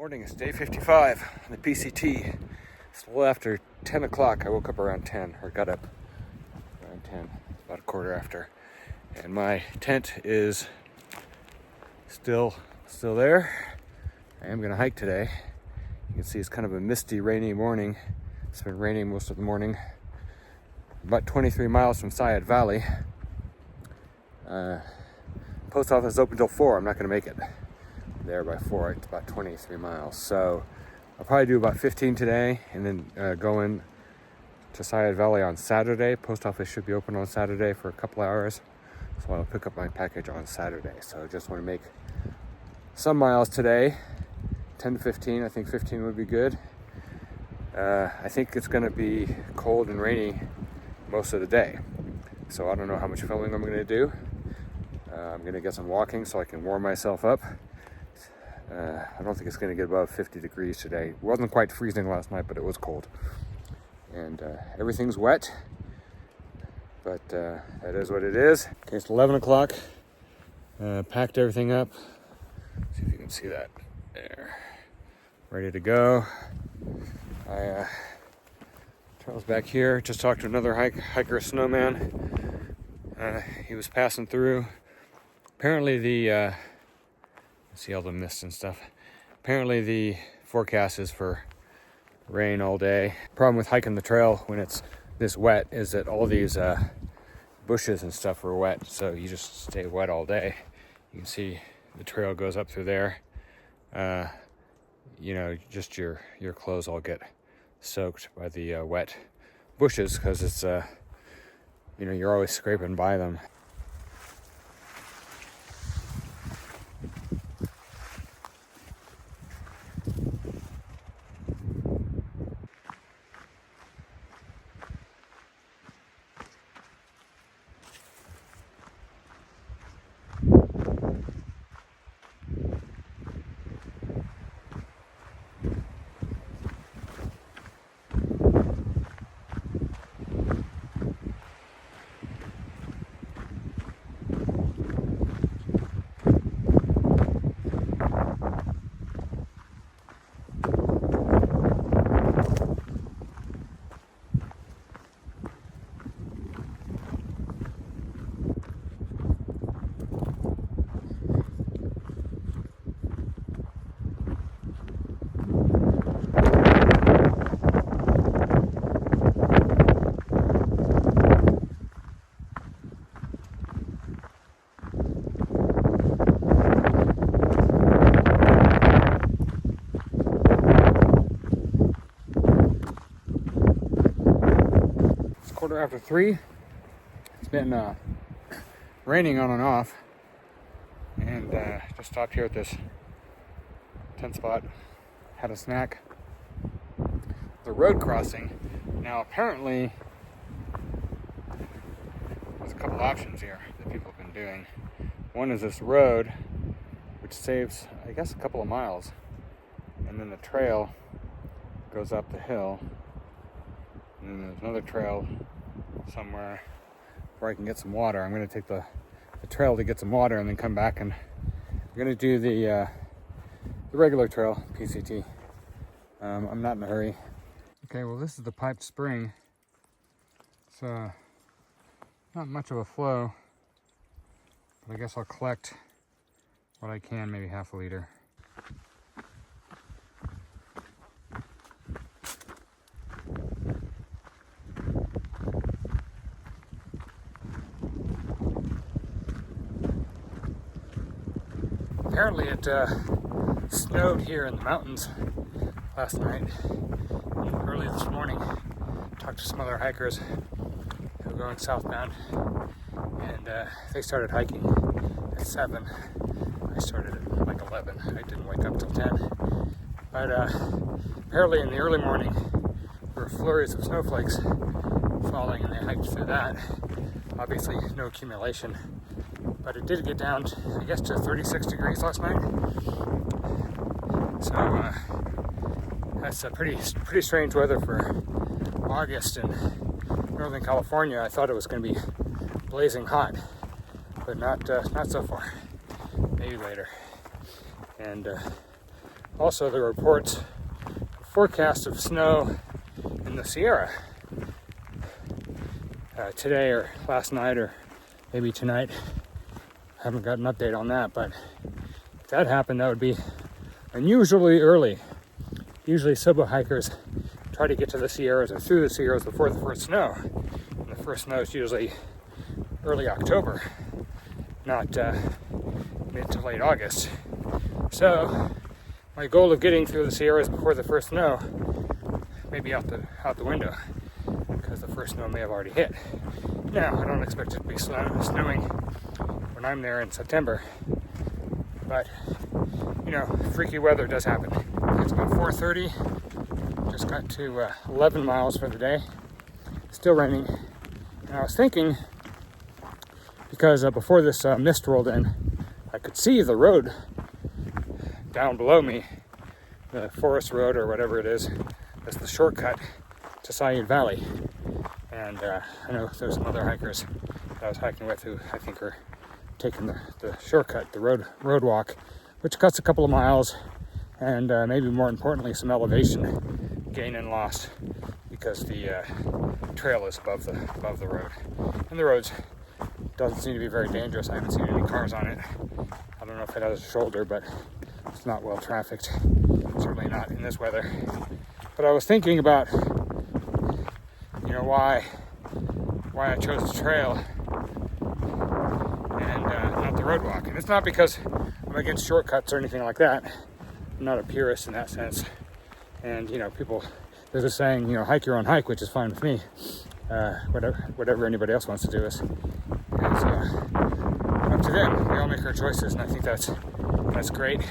Morning, it's day 55 on the PCT. It's a little after 10 o'clock. I woke up around 10, or got up around 10, about a quarter after. And my tent is still there. I am gonna hike today. You can see it's kind of a misty, rainy morning. It's been raining most of the morning. About 23 miles from Sayad Valley. Post office is open till 4. I'm not gonna make it there by 4. It's about 23 miles. So I'll probably do about 15 today and then go in to Sayad Valley on Saturday. Post office should be open on Saturday for a couple hours. So I'll pick up my package on Saturday. So I just want to make some miles today, 10 to 15. I think 15 would be good. I think it's going to be cold and rainy most of the day. So I don't know how much filming I'm going to do. I'm going to get some walking so I can warm myself up. I don't think it's going to get above 50 degrees today. It wasn't quite freezing last night, but it was cold. And everything's wet, but that is what it is. Okay, it's 11 o'clock. Packed everything up. See if you can see that there. Ready to go. Charles back here. Just talked to another hiker, snowman. He was passing through. Apparently see all the mist and stuff. Apparently the forecast is for rain all day. Problem with hiking the trail when it's this wet is that all these bushes and stuff are wet, so you just stay wet all day. You can see the trail goes up through there. Just your clothes all get soaked by the wet bushes because it's you're always scraping by them. Quarter after 3. It's been raining on and off, and just stopped here at this tent spot, had a snack. The road crossing. Now apparently there's a couple options here that people have been doing. One is this road, which saves, I guess, a couple of miles, and then the trail goes up the hill. And then there's another trail somewhere where I can get some water. I'm going to take the trail to get some water and then come back, and I'm going to do the regular trail, PCT. I'm not in a hurry. Okay, well, this is the piped spring. It's not much of a flow, but I guess I'll collect what I can, maybe half a liter. Apparently it snowed here in the mountains last night, early this morning. Talked to some other hikers who were going southbound, and they started hiking at 7. I started at like 11. I didn't wake up till 10. But apparently in the early morning there were flurries of snowflakes falling, and they hiked through that. Obviously no accumulation, but it did get down, I guess, to 36 degrees last night. So that's a pretty strange weather for August in Northern California. I thought it was going to be blazing hot, but not so far. Maybe later. And Also, the reports forecast of snow in the Sierra today or last night or maybe tonight. I haven't got an update on that, but if that happened, that would be unusually early. Usually SOBO hikers try to get to the Sierras or through the Sierras before the first snow. And the first snow is usually early October, not mid to late August. So my goal of getting through the Sierras before the first snow may be out the window, because the first snow may have already hit. Now, I don't expect it to be snowing when I'm there in September, but freaky weather does happen. It's about 4:30. Just got to 11 miles for the day. Still raining. And I was thinking, because before this mist rolled in, I could see the road down below me, the forest road or whatever it is. That's the shortcut to Sayed Valley. And I know there's some other hikers that I was hiking with who I think are taking the shortcut, the road walk, which cuts a couple of miles, and maybe more importantly, some elevation gain and loss, because the trail is above the road. And the road doesn't seem to be very dangerous. I haven't seen any cars on it. I don't know if it has a shoulder, but it's not well trafficked. Certainly not in this weather. But I was thinking about, why I chose the trail and not the road walk. And it's not because I'm against shortcuts or anything like that. I'm not a purist in that sense. And people, there's a saying, hike your own hike, which is fine with me. Whatever anybody else wants to do is up to them. We all make our choices, and I think that's great.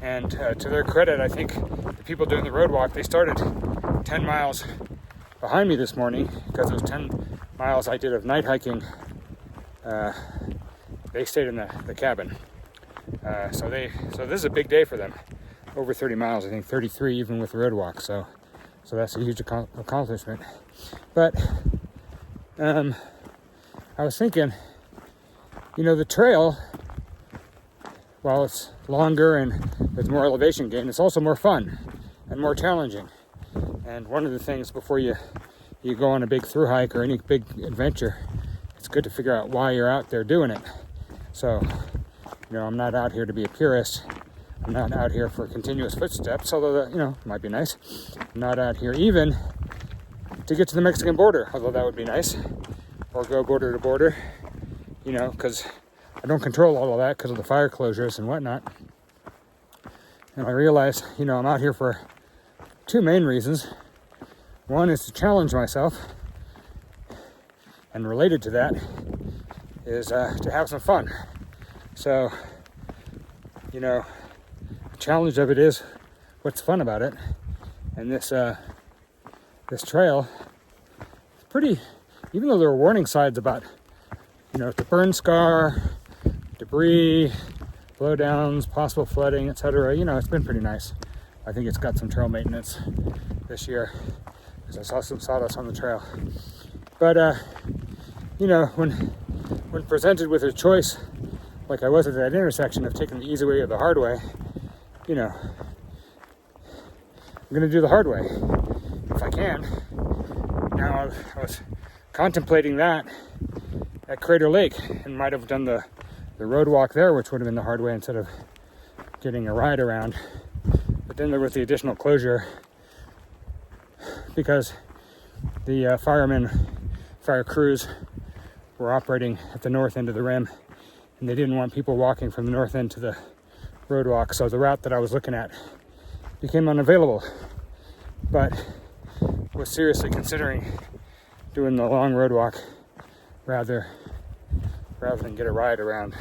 And to their credit, I think the people doing the road walk, they started 10 miles behind me this morning, because those 10 miles I did of night hiking, they stayed in the cabin. So this is a big day for them. Over 30 miles, I think 33 even with the road walk. So that's a huge accomplishment. But I was thinking, the trail, while it's longer and there's more elevation gain, it's also more fun and more challenging. And one of the things before you go on a big through hike or any big adventure, it's good to figure out why you're out there doing it. So, I'm not out here to be a purist. I'm not out here for continuous footsteps, although that, might be nice. I'm not out here even to get to the Mexican border, although that would be nice. Or go border to border, because I don't control all of that because of the fire closures and whatnot. And I realized, I'm out here for two main reasons. One is to challenge myself, and related to that is to have some fun. So, the challenge of it is what's fun about it. And this trail is pretty, even though there were warning signs about, the burn scar, debris, blowdowns, possible flooding, etc. It's been pretty nice. I think it's got some trail maintenance this year, because I saw some sawdust on the trail. But when presented with a choice, like I was at that intersection of taking the easy way or the hard way, I'm going to do the hard way if I can. Now, I was contemplating that at Crater Lake, and might have done the road walk there, which would have been the hard way instead of getting a ride around. But then there was the additional closure because the fire crews were operating at the north end of the rim, and they didn't want people walking from the north end to the road walk. So the route that I was looking at became unavailable, but was seriously considering doing the long road walk rather than get a ride around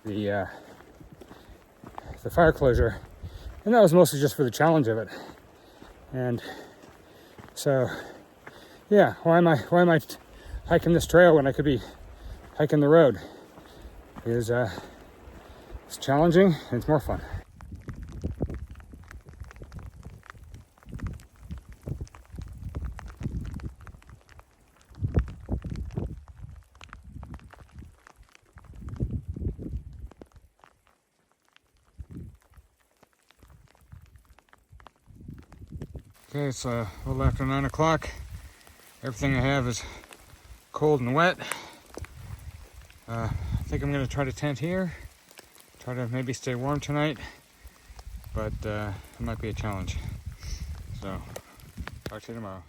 the fire closure. And that was mostly just for the challenge of it. And so, yeah, why am I hiking this trail when I could be hiking the road? It's challenging and it's more fun. Okay, it's a little after 9 o'clock. Everything I have is cold and wet. I think I'm going to try to tent here. Try to maybe stay warm tonight. But it might be a challenge. So, talk to you tomorrow.